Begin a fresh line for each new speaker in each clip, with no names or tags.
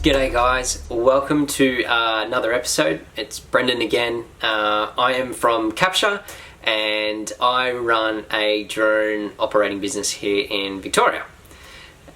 G'day guys, welcome to another episode. It's Brendan again. I am from Capture and I run a drone operating business here in Victoria.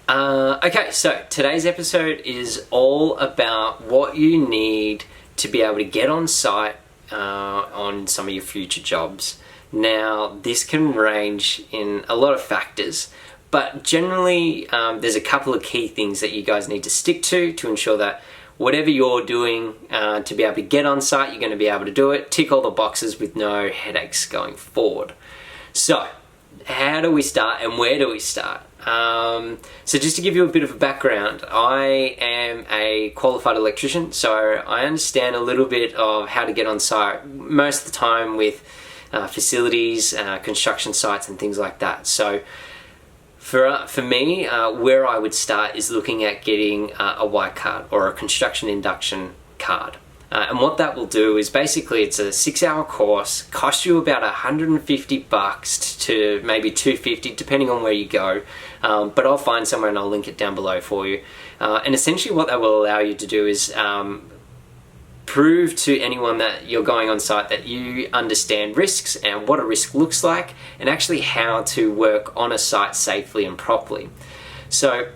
Okay, so today's episode is all about what you need to be able to get on site on some of your future jobs. Now, this can range in a lot of factors, but generally there's a couple of key things that you guys need to stick to ensure that whatever you're doing to be able to get on site, you're going to be able to do it, tick all the boxes with no headaches going forward. So, how do we start and where do we start? So just to give you a bit of a background, I am a qualified electrician, so I understand a little bit of how to get on site most of the time with facilities, construction sites and things like that. So for me, where I would start is looking at getting a white card or a construction induction card. And what that will do is basically it's a 6-hour course, costs you about $150 to maybe $250 depending on where you go, but I'll find somewhere and I'll link it down below for you. And essentially what that will allow you to do is prove to anyone that you're going on site that you understand risks and what a risk looks like and actually how to work on a site safely and properly. So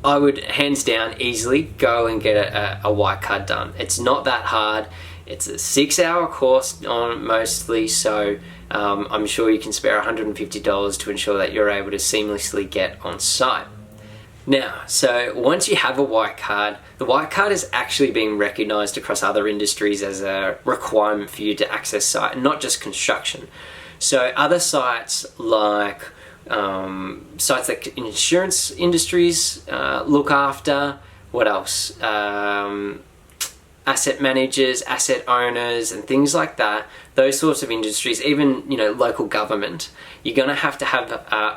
I would hands down easily go and get a white card done. It's not that hard. It's a 6-hour course on mostly, so I'm sure you can spare $150 to ensure that you're able to seamlessly get on site. Now, so once you have a white card, the white card is actually being recognized across other industries as a requirement for you to access site, and not just construction. So other sites like sites that insurance industries look after, what else? Asset managers, asset owners, and things like that. Those sorts of industries, even local government, you're going to have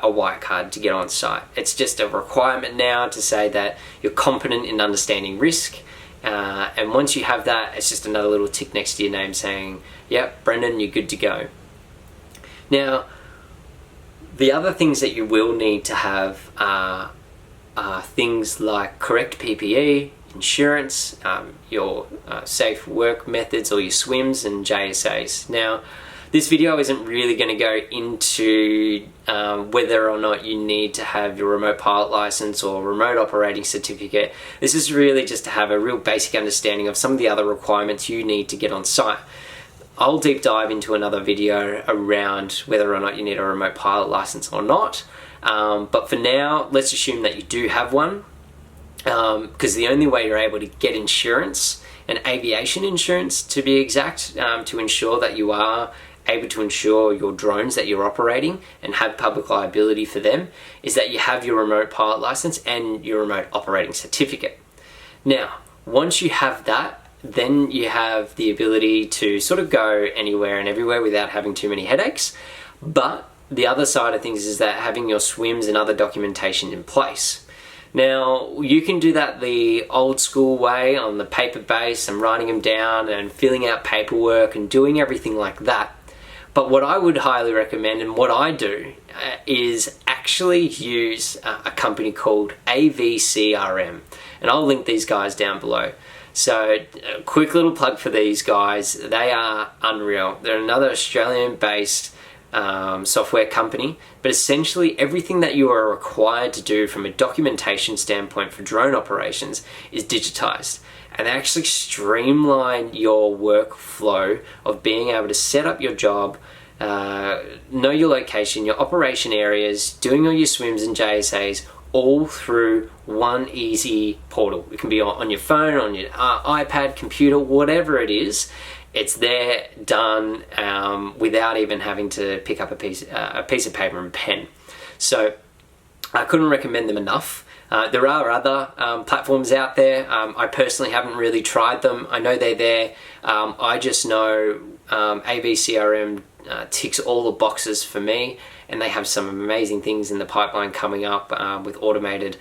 a white card to get on site. It's just a requirement now to say that you're competent in understanding risk. And once you have that, it's just another little tick next to your name saying, "Yep, Brendan, you're good to go." Now, the other things that you will need to have are things like correct PPE, insurance, your safe work methods or your swims and JSAs. Now, this video isn't really going to go into whether or not you need to have your remote pilot license or remote operating certificate. This is really just to have a real basic understanding of some of the other requirements you need to get on site. I'll deep dive into another video around whether or not you need a remote pilot license or not. But for now, let's assume that you do have one, because the only way you're able to get insurance, and aviation insurance to be exact, to ensure that you are able to insure your drones that you're operating and have public liability for them, is that you have your remote pilot license and your remote operating certificate. Now, once you have that, then you have the ability to sort of go anywhere and everywhere without having too many headaches. But the other side of things is that having your swims and other documentation in place. Now, you can do that the old school way on the paper base and writing them down and filling out paperwork and doing everything like that. But what I would highly recommend, and what I do, is actually use a company called AVCRM. And I'll link these guys down below. So, a quick little plug for these guys. They are unreal. They're another Australian-based software company, but essentially everything that you are required to do from a documentation standpoint for drone operations is digitized. And they actually streamline your workflow of being able to set up your job, know your location, your operation areas, doing all your swims and JSAs, all through one easy portal. It can be on your phone, on your iPad, computer, whatever it is. It's there, done, without even having to pick up a piece of paper and pen. So I couldn't recommend them enough. There are other platforms out there. I personally haven't really tried them. I know they're there. I just know AVCRM ticks all the boxes for me, and they have some amazing things in the pipeline coming up with automated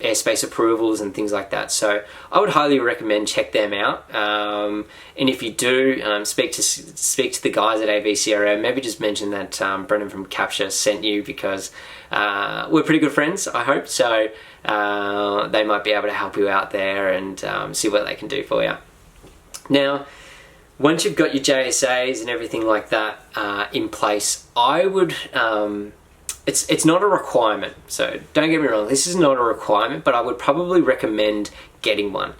airspace approvals and things like that. So I would highly recommend check them out. And if you do, speak to the guys at AVCRM. Maybe just mention that Brendan from Capture sent you, because we're pretty good friends, I hope. So they might be able to help you out there and see what they can do for you. Now, once you've got your JSAs and everything like that in place, I would... It's not a requirement, so don't get me wrong, this is not a requirement, but I would probably recommend getting one.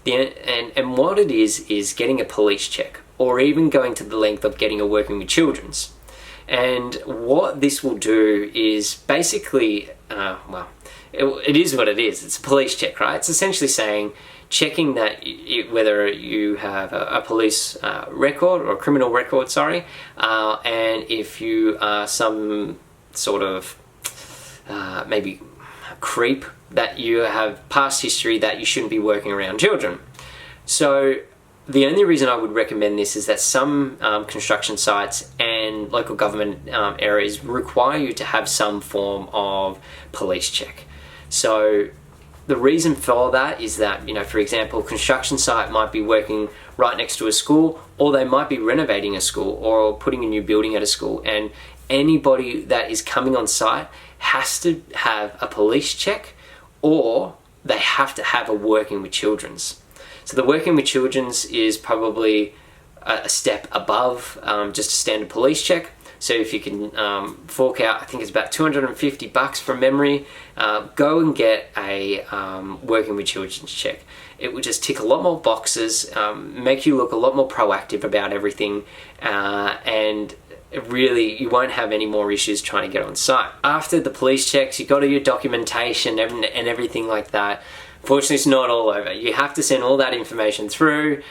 And what it is getting a police check, or even going to the length of getting a working with children's. And what this will do is basically, it is what it is. It's a police check, right? It's essentially checking that whether you have a police record, or a criminal record, and if you are some sort of maybe creep, that you have past history that you shouldn't be working around children. So the only reason I would recommend this is that some construction sites and local government areas require you to have some form of police check. So the reason for that is that, for example, a construction site might be working right next to a school, or they might be renovating a school or putting a new building at a school, and anybody that is coming on site has to have a police check, or they have to have a working with children's. So the working with children's is probably a step above just a standard police check. So if you can fork out, I think it's about $250 from memory, go and get a working with children's check. It will just tick a lot more boxes, make you look a lot more proactive about everything, and really you won't have any more issues trying to get on site. After the police checks, you got all your documentation and everything like that. Fortunately, it's not all over. You have to send all that information through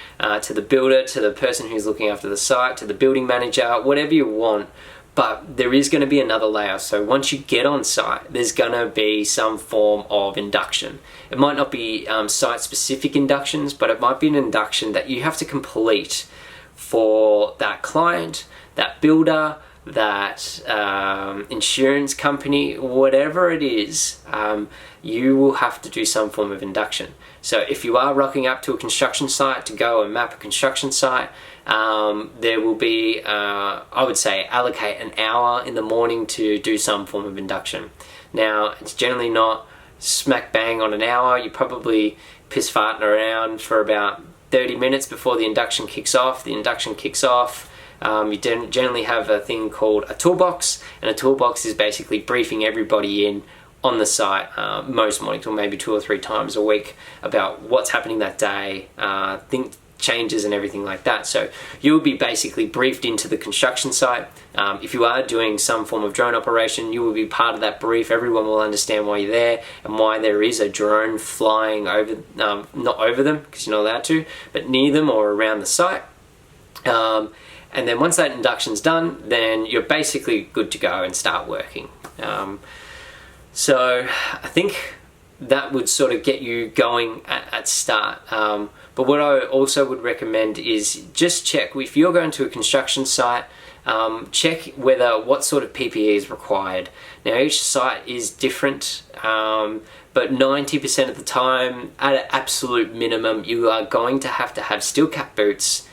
to the builder, to the person who's looking after the site, to the building manager, whatever you want. But there is going to be another layer. So once you get on site, there's going to be some form of induction. It might not be site-specific inductions, but it might be an induction that you have to complete for that client, that builder, that insurance company, whatever it is, you will have to do some form of induction. So if you are rocking up to a construction site to go and map a construction site, there will be, I would say, allocate an hour in the morning to do some form of induction. Now, it's generally not smack bang on an hour. You probably piss farting around for about 30 minutes before the induction kicks off. The induction kicks off. You generally have a thing called a toolbox, and a toolbox is basically briefing everybody in on the site most mornings, or maybe 2 or 3 times a week, about what's happening that day, changes and everything like that. So you'll be basically briefed into the construction site. If you are doing some form of drone operation, you will be part of that brief. Everyone will understand why you're there and why there is a drone flying over, not over them because you're not allowed to, but near them or around the site. And then once that induction's done, then you're basically good to go and start working. So I think that would sort of get you going at start. But what I also would recommend is just check, if you're going to a construction site, check what sort of PPE is required. Now each site is different, but 90% of the time, at an absolute minimum, you are going to have steel cap boots,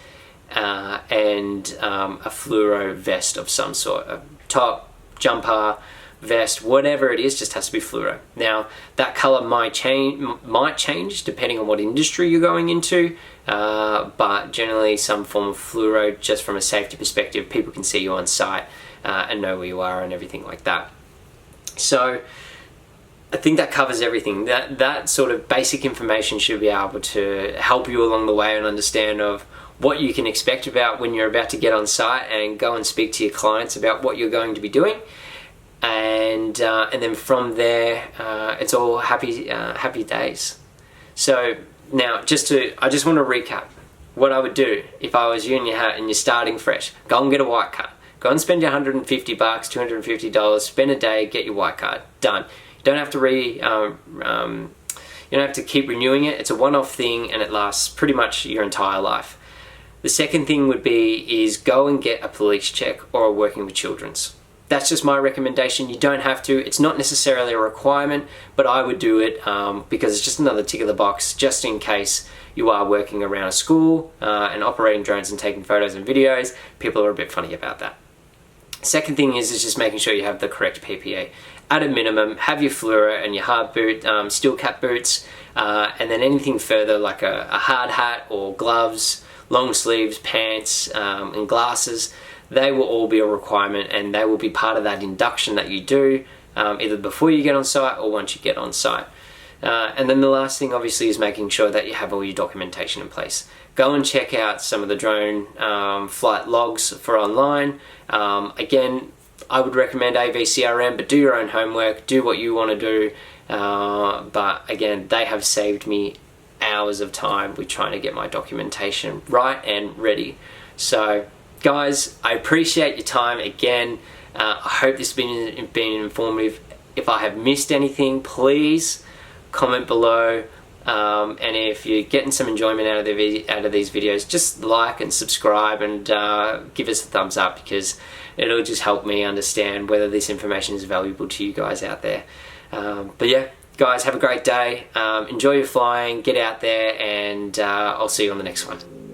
and a fluoro vest of some sort, a top, jumper, vest, whatever it is, just has to be fluoro. Now that color might change depending on what industry you're going into, but generally some form of fluoro, just from a safety perspective, people can see you on site and know where you are and everything like that. So I think that covers everything. That sort of basic information should be able to help you along the way and understand of what you can expect about when you're about to get on site and go and speak to your clients about what you're going to be doing. And then from there, it's all happy days. So now, I just want to recap what I would do if I was you and you're starting fresh. Go and get a white card. Go and spend your $150, $250. Spend a day, get your white card. Done. You don't have to you don't have to keep renewing it. It's a one-off thing, and it lasts pretty much your entire life. The second thing would be go and get a police check or a working with children's. That's just my recommendation. You don't have to. It's not necessarily a requirement, but I would do it because it's just another tick of the box, just in case you are working around a school and operating drones and taking photos and videos. People are a bit funny about that. Second thing is just making sure you have the correct PPE. At a minimum, have your fluoro and your hard boot, steel cap boots, and then anything further like a hard hat or gloves, long sleeves, pants, and glasses. They will all be a requirement, and they will be part of that induction that you do, either before you get on site or once you get on site. And then the last thing obviously is making sure that you have all your documentation in place. Go and check out some of the drone flight logs for online. Again, I would recommend AVCRM, but do your own homework, do what you want to do. But again, they have saved me hours of time with trying to get my documentation right and ready. So guys, I appreciate your time again. I hope this has been informative. If I have missed anything, please comment below. And if you're getting some enjoyment out of these videos, just like and subscribe and give us a thumbs up, because it'll just help me understand whether this information is valuable to you guys out there. But yeah, guys, have a great day. Enjoy your flying, get out there, and I'll see you on the next one.